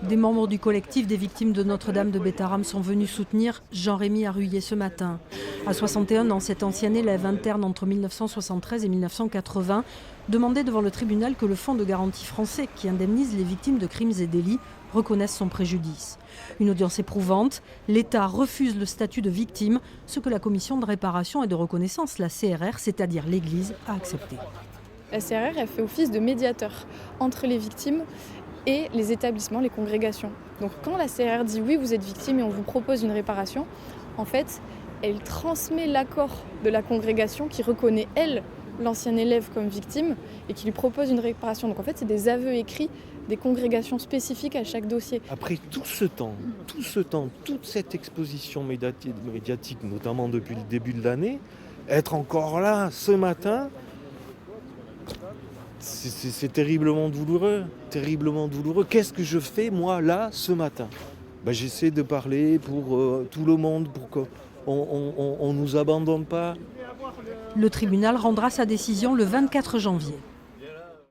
Des membres du collectif des victimes de Notre-Dame de Bétharram sont venus soutenir Jean-Rémy Arruyer ce matin. À 61 ans, cet ancien élève interne entre 1973 et 1980 demandait devant le tribunal que le fonds de garantie français qui indemnise les victimes de crimes et délits reconnaisse son préjudice. Une audience éprouvante, l'État refuse le statut de victime, ce que la commission de réparation et de reconnaissance, la CRR, c'est-à-dire l'Église, a accepté. La CRR, elle fait office de médiateur entre les victimes et les établissements, les congrégations. Donc quand la CRR dit oui, vous êtes victime et on vous propose une réparation, en fait, elle transmet l'accord de la congrégation qui reconnaît, elle, l'ancien élève comme victime et qui lui propose une réparation. Donc en fait, c'est des aveux écrits des congrégations spécifiques à chaque dossier. Après tout ce temps, toute cette exposition médiatique, notamment depuis le début de l'année, être encore là ce matin, c'est terriblement douloureux, terriblement douloureux. Qu'est-ce que je fais moi là ce matin ? J'essaie de parler pour tout le monde, pour qu'on ne nous abandonne pas. Le tribunal rendra sa décision le 24 janvier.